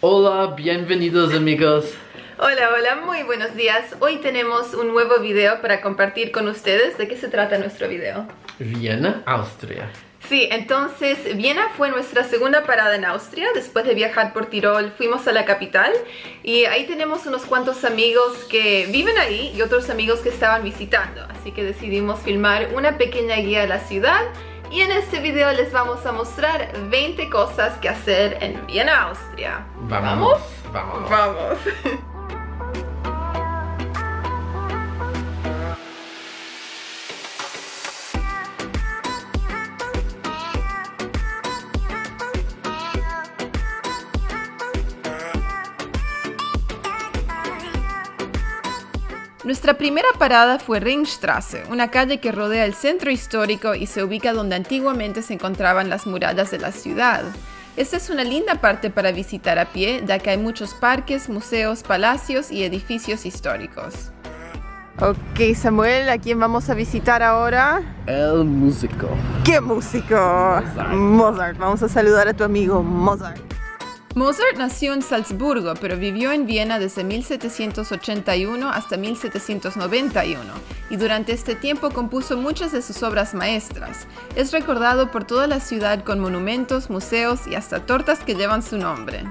Hola, bienvenidos amigos. Hola, muy buenos días. Hoy tenemos un nuevo video para compartir con ustedes. ¿De qué se trata nuestro video? Viena, Austria. Sí, entonces Viena fue nuestra segunda parada en Austria. Después de viajar por Tirol fuimos a la capital y ahí tenemos unos cuantos amigos que viven ahí y otros amigos que estaban visitando. Así que decidimos filmar una pequeña guía a la ciudad y en este video les vamos a mostrar 20 cosas que hacer en Viena, Austria. Vamos. Vamos. Nuestra primera parada fue Ringstraße, una calle que rodea el centro histórico y se ubica donde antiguamente se encontraban las murallas de la ciudad. Esta es una linda parte para visitar a pie, ya que hay muchos parques, museos, palacios y edificios históricos. Ok, Samuel, ¿a quién vamos a visitar ahora? El músico. ¿Qué músico? Mozart. Vamos a saludar a tu amigo Mozart. Mozart nació en Salzburgo, pero vivió en Viena desde 1781 hasta 1791, y durante este tiempo compuso muchas de sus obras maestras. Es recordado por toda la ciudad con monumentos, museos y hasta tortas que llevan su nombre.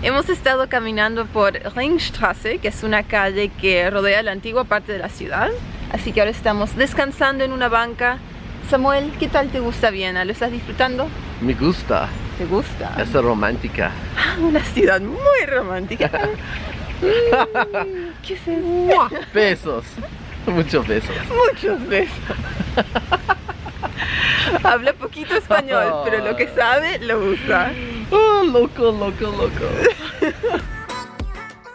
Hemos estado caminando por Ringstraße, que es una calle que rodea la antigua parte de la ciudad, así que ahora estamos descansando en una banca. Samuel, ¿qué tal te gusta Viena? ¿Lo estás disfrutando? Me gusta. ¿Te gusta? Es romántica. Una ciudad muy romántica. ¿Qué es eso? Besos. Muchos besos. Muchos besos. Habla poquito español, pero lo que sabe lo usa. Oh, loco.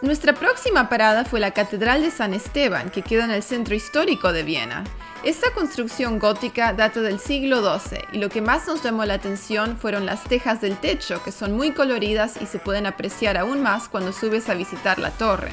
Nuestra próxima parada fue la Catedral de San Esteban, que queda en el centro histórico de Viena. Esta construcción gótica data del siglo XII y lo que más nos llamó la atención fueron las tejas del techo, que son muy coloridas y se pueden apreciar aún más cuando subes a visitar la torre.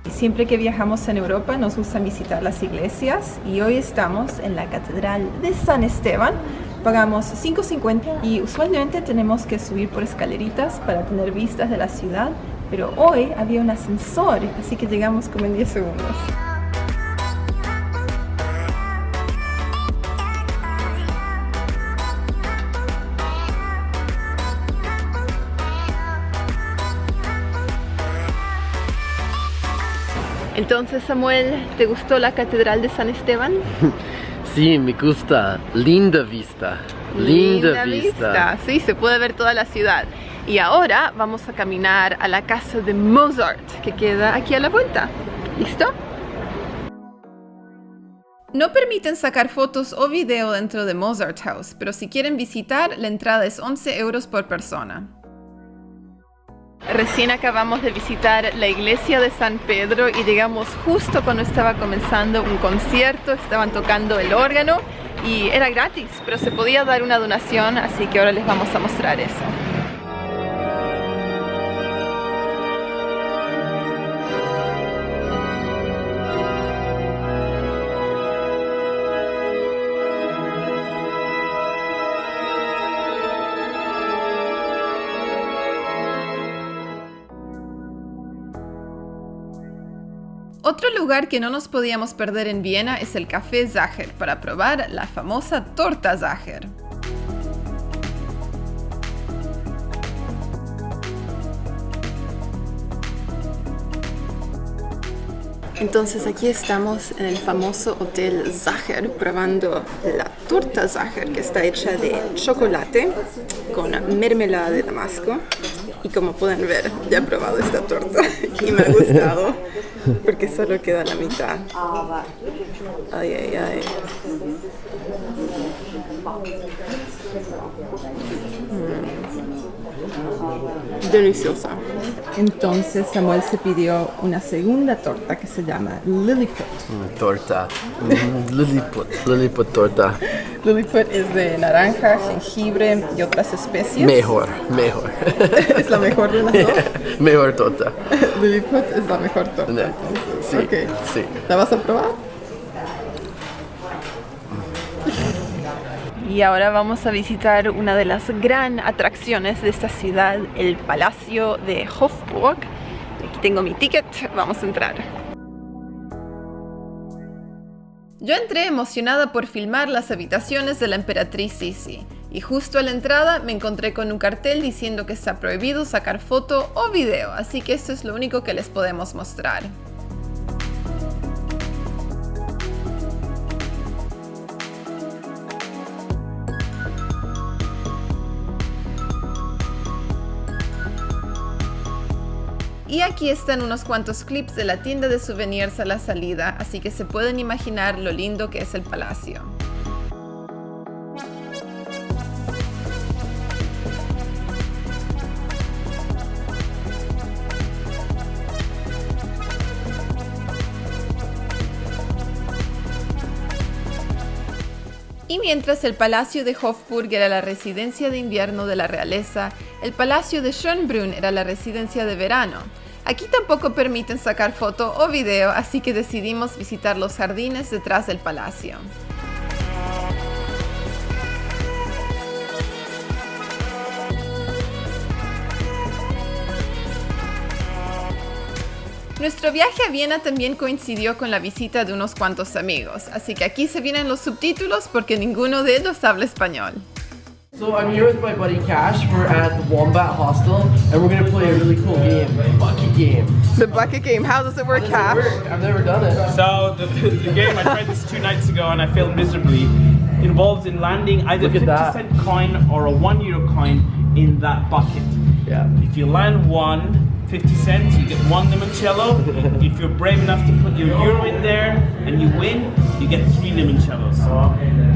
Siempre que viajamos en Europa nos gusta visitar las iglesias y hoy estamos en la Catedral de San Esteban. Pagamos $5.50 y usualmente tenemos que subir por escaleritas para tener vistas de la ciudad, pero hoy había un ascensor, así que llegamos como en 10 segundos. Entonces, Samuel, ¿te gustó la Catedral de San Esteban? Sí, me gusta. Linda vista. Linda vista. Sí, se puede ver toda la ciudad. Y ahora vamos a caminar a la casa de Mozart, que queda aquí a la vuelta. ¿Listo? No permiten sacar fotos o video dentro de Mozart House, pero si quieren visitar, la entrada es 11 euros por persona. Recién acabamos de visitar la iglesia de San Pedro y llegamos justo cuando estaba comenzando un concierto, estaban tocando el órgano y era gratis, pero se podía dar una donación, así que ahora les vamos a mostrar eso. Otro lugar que no nos podíamos perder en Viena es el Café Sacher para probar la famosa torta Sacher. Entonces aquí estamos en el famoso Hotel Sacher probando la torta Sacher, que está hecha de chocolate con mermelada de damasco. Y como pueden ver, ya he probado esta torta y me ha gustado porque solo queda la mitad. Ay. Deliciosa. Entonces Samuel se pidió una segunda torta que se llama Lilliput. Torta. Lilliput torta. Lilliput es de naranja, jengibre y otras especias. Mejor. ¿Es la mejor de las dos? Mejor torta. Lilliput es la mejor torta. Sí, Okay. sí. ¿La vas a probar? Y ahora vamos a visitar una de las gran atracciones de esta ciudad, el Palacio de Hofburg. Aquí tengo mi ticket, vamos a entrar. Yo entré emocionada por filmar las habitaciones de la emperatriz Sisi. Y justo a la entrada me encontré con un cartel diciendo que está prohibido sacar foto o video, así que esto es lo único que les podemos mostrar. Y aquí están unos cuantos clips de la tienda de souvenirs a la salida, así que se pueden imaginar lo lindo que es el palacio. Y mientras el Palacio de Hofburg era la residencia de invierno de la realeza, el Palacio de Schönbrunn era la residencia de verano. Aquí tampoco permiten sacar foto o video, así que decidimos visitar los jardines detrás del palacio. Nuestro viaje a Viena también coincidió con la visita de unos cuantos amigos, así que aquí se vienen los subtítulos porque ninguno de ellos habla español. So I'm here with my buddy Cash. We're at the Wombat Hostel, and we're gonna play a really cool game, bucket game. The bucket game, how does it work, Cash? I've never done it. So the game, I tried this 2 nights ago and I failed miserably, involves in landing either a 50-cent coin or a €1 coin in that bucket. Yeah. If you land 50 cents, you get 1 limoncello. If you're brave enough to put your euro in there and you win, you get 3 limoncellos.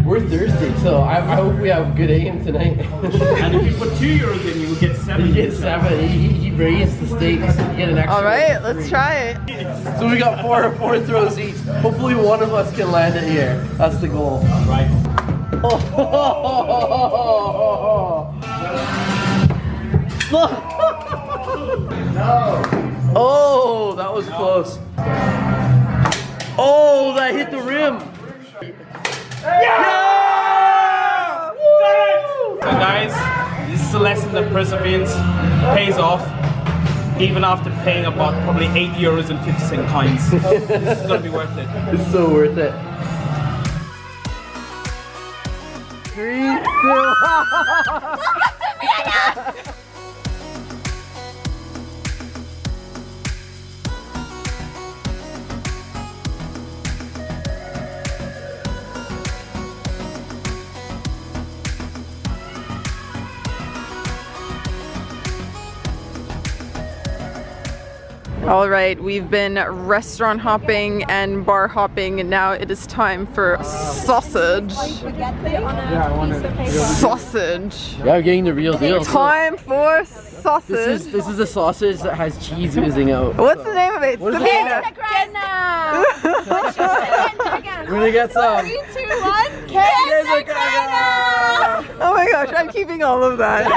We're thirsty, so I hope we have good aim tonight. And if you put €2 in, you will get 7. You get 7. He raised the stakes. You get an extra. All right, let's try it. So we got four throws each. Hopefully one of us can land it here. That's the goal. Right. Oh, that was close. Oh, that hit the rim. Yeah! So guys, this is a lesson that perseverance pays off, even after paying about probably €8 and 50-cent coins. This is gonna be worth it. It's so worth it. 3, 2. All right, we've been restaurant hopping and bar hopping, and now it is time for sausage. Sausage. Yeah, I'm getting the real deal. Time for sausage. This is a sausage that has cheese oozing out. What's the name of it? What is Sabina. We're gonna get some. 3, 2, 1. Käsekrainer! Oh my gosh, I'm keeping all of that.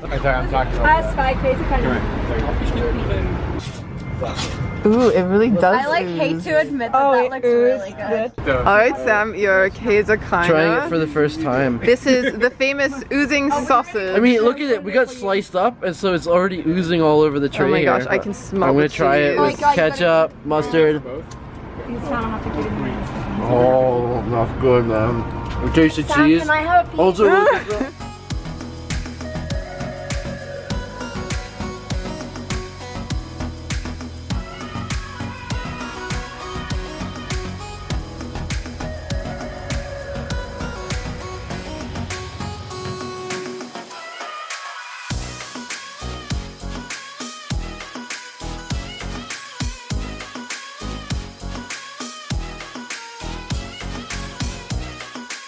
That's 5 Käsekrainer. Ooh, it really does. I hate to admit that looks really good. All right, Sam, your Käsekrainer. Trying it for the first time. This is the famous oozing sausage. I mean, look at it. We got sliced up, and so it's already oozing all over the tray. Oh my gosh, here. I can smell I'm gonna the try it cheese. with ketchup, mustard. Oh, that's good, man. We taste the cheese. Can I have a piece? Also, look at that.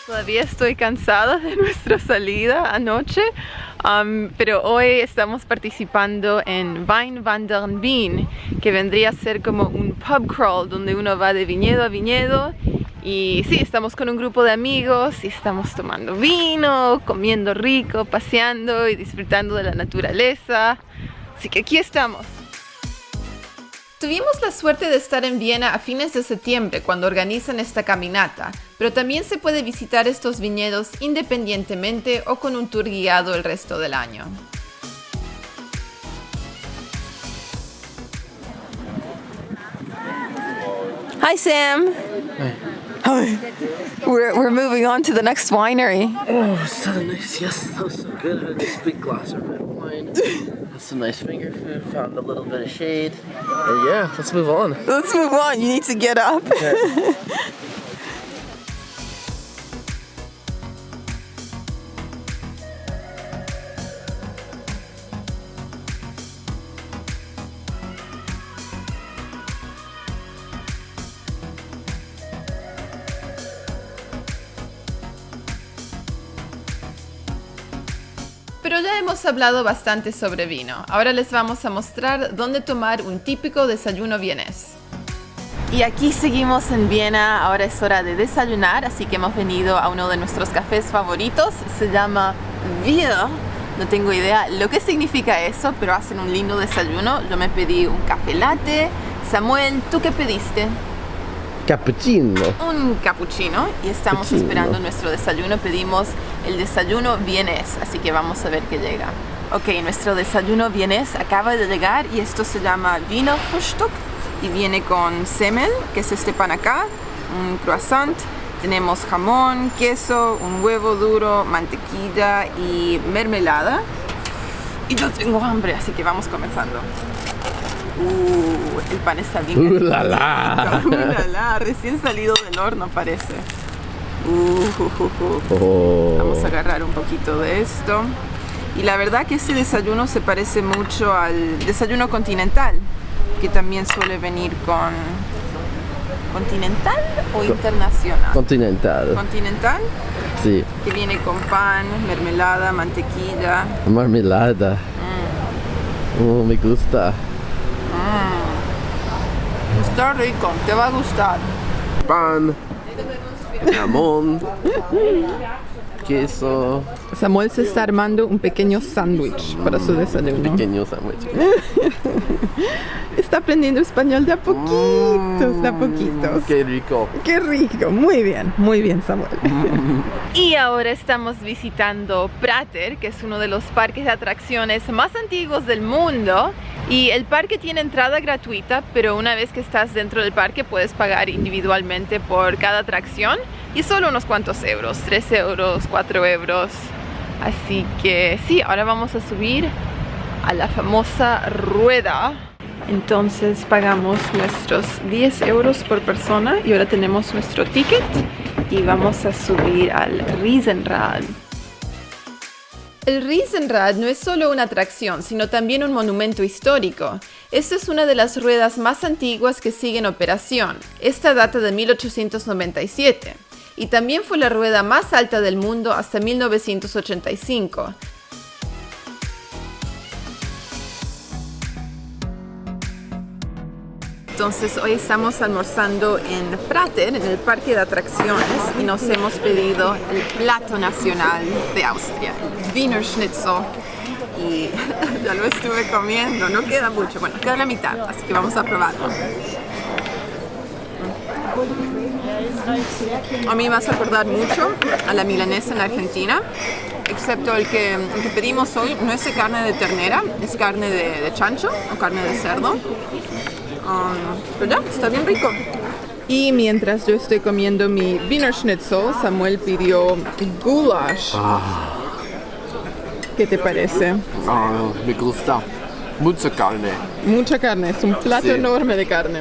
Todavía estoy cansada de nuestra salida anoche, pero hoy estamos participando en Weinwandern Wien, que vendría a ser como un pub crawl donde uno va de viñedo a viñedo. Y sí, estamos con un grupo de amigos y estamos tomando vino, comiendo rico, paseando y disfrutando de la naturaleza. Así que aquí estamos. Tuvimos la suerte de estar en Viena a fines de septiembre cuando organizan esta caminata, pero también se puede visitar estos viñedos independientemente o con un tour guiado el resto del año. Hi, Sam. Hi. We're moving on to the next winery. Oh, so nice. Yes, that was so good. I had this big glass of red wine. Had some nice finger food. Found a little bit of shade. And yeah, let's move on. Let's move on. You need to get up. Okay. Pero ya hemos hablado bastante sobre vino. Ahora les vamos a mostrar dónde tomar un típico desayuno vienés. Y aquí seguimos en Viena. Ahora es hora de desayunar, así que hemos venido a uno de nuestros cafés favoritos. Se llama Bier. No tengo idea lo que significa eso, pero hacen un lindo desayuno. Yo me pedí un café latte. Samuel, ¿tú qué pediste? Cappuccino. Un cappuccino y estamos Cappuccino. esperando nuestro desayuno. Pedimos el desayuno vienés, así que vamos a ver qué llega. Ok, nuestro desayuno vienés acaba de llegar y esto se llama Wiener Frühstück y viene con Semmel, que es este pan acá, un croissant, tenemos jamón, queso, un huevo duro, mantequilla y mermelada. Y yo tengo hambre, así que vamos comenzando. El pan está bien La la. la la, recién salido del horno parece. Oh. Vamos a agarrar un poquito de esto. Y la verdad que este desayuno se parece mucho al desayuno continental, que también suele venir con... ¿Continental o internacional? Continental. Continental, Sí. que viene con pan, mermelada, mantequilla. Marmelada. Oh, me gusta. Está rico, te va a gustar. Pan. Jamón. Queso. Samuel se está armando un pequeño sándwich para su desayuno. Pequeño sándwich. Está aprendiendo español de a poquitos, de a poquitos. Qué rico. ¡Qué rico! Muy bien, Samuel. Y ahora estamos visitando Prater, que es uno de los parques de atracciones más antiguos del mundo. Y el parque tiene entrada gratuita, pero una vez que estás dentro del parque puedes pagar individualmente por cada atracción. Y solo unos cuantos euros, 3 euros, 4 euros. Así que sí, ahora vamos a subir a la famosa rueda. Entonces pagamos nuestros 10 euros por persona y ahora tenemos nuestro ticket y vamos a subir al Riesenrad. El Riesenrad no es solo una atracción, sino también un monumento histórico. Esta es una de las ruedas más antiguas que sigue en operación. Esta data de 1897 y también fue la rueda más alta del mundo hasta 1985. Entonces hoy estamos almorzando en Prater, en el parque de atracciones, y nos hemos pedido el plato nacional de Austria, el Wiener Schnitzel. Y ya lo estuve comiendo, no queda mucho, bueno, queda la mitad, así que vamos a probarlo. A mí me hace acordar mucho a la milanesa en Argentina, excepto el que pedimos hoy no es de carne de ternera, es carne de chancho o carne de cerdo. Pero ya, está bien rico. Y mientras yo estoy comiendo mi Wiener Schnitzel, Samuel pidió goulash. ¿Qué te parece? Me gusta. Mucha carne. Mucha carne, es un plato Sí. enorme de carne.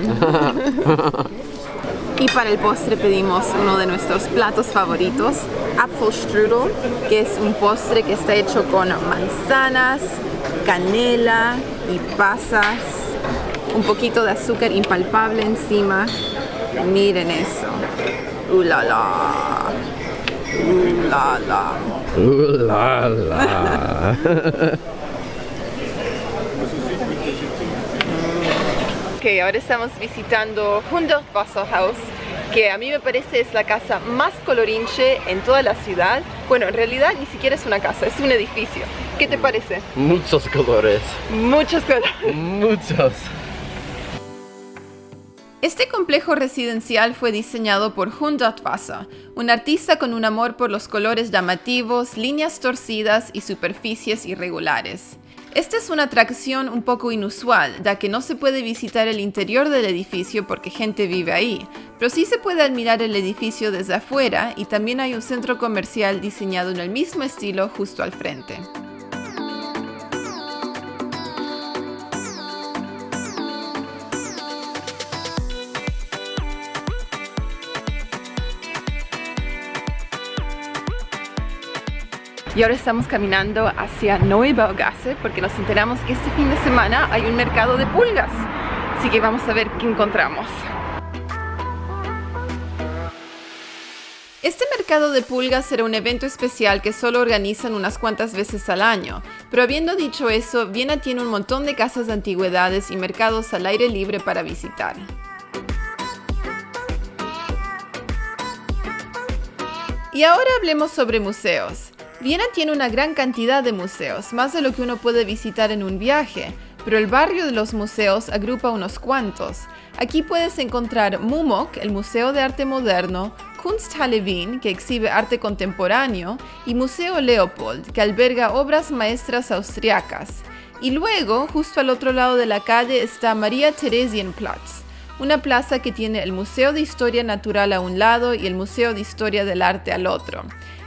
Y para el postre pedimos uno de nuestros platos favoritos, Apfelstrudel, que es un postre que está hecho con manzanas, canela y pasas, un poquito de azúcar impalpable encima. Miren eso. La la. La la. La la. Ok, ahora estamos visitando Hundertwasserhaus, que a mí me parece es la casa más colorinche en toda la ciudad. Bueno, en realidad ni siquiera es una casa, es un edificio. ¿Qué te parece? Muchos colores. Muchos colores. Muchos. Este complejo residencial fue diseñado por Hundert Wasser, un artista con un amor por los colores llamativos, líneas torcidas y superficies irregulares. Esta es una atracción un poco inusual, ya que no se puede visitar el interior del edificio porque gente vive ahí, pero sí se puede admirar el edificio desde afuera y también hay un centro comercial diseñado en el mismo estilo justo al frente. Y ahora estamos caminando hacia Neubaugasse porque nos enteramos que este fin de semana hay un mercado de pulgas. Así que vamos a ver qué encontramos. Este mercado de pulgas será un evento especial que solo organizan unas cuantas veces al año. Pero habiendo dicho eso, Viena tiene un montón de casas de antigüedades y mercados al aire libre para visitar. Y ahora hablemos sobre museos. Viena tiene una gran cantidad de museos, más de lo que uno puede visitar en un viaje, pero el barrio de los museos agrupa unos cuantos. Aquí puedes encontrar MUMOK, el Museo de Arte Moderno, Kunsthalle Wien, que exhibe arte contemporáneo, y Museo Leopold, que alberga obras maestras austriacas. Y luego, justo al otro lado de la calle, está Maria Theresienplatz, una plaza que tiene el Museo de Historia Natural a un lado y el Museo de Historia del Arte al otro.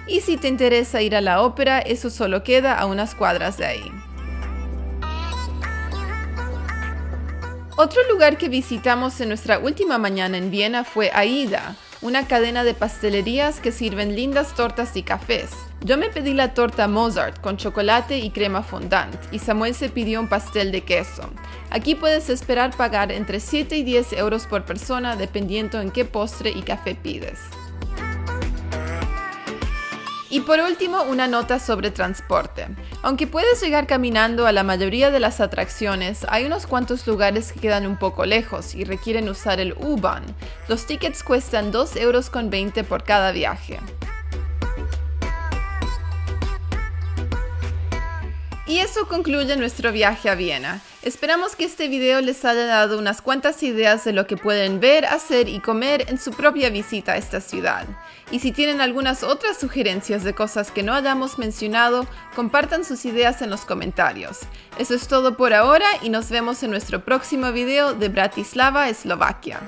Y si te interesa ir a la ópera, eso solo queda a unas cuadras de ahí. Otro lugar que visitamos en nuestra última mañana en Viena fue Aida, una cadena de pastelerías que sirven lindas tortas y cafés. Yo me pedí la torta Mozart con chocolate y crema fondant y Samuel se pidió un pastel de queso. Aquí puedes esperar pagar entre 7 y 10 euros por persona dependiendo en qué postre y café pides. Y por último, una nota sobre transporte. Aunque puedes llegar caminando a la mayoría de las atracciones, hay unos cuantos lugares que quedan un poco lejos y requieren usar el U-Bahn. Los tickets cuestan 2,20 euros por cada viaje. Y eso concluye nuestro viaje a Viena. Esperamos que este video les haya dado unas cuantas ideas de lo que pueden ver, hacer y comer en su propia visita a esta ciudad. Y si tienen algunas otras sugerencias de cosas que no hayamos mencionado, compartan sus ideas en los comentarios. Eso es todo por ahora y nos vemos en nuestro próximo video de Bratislava, Eslovaquia.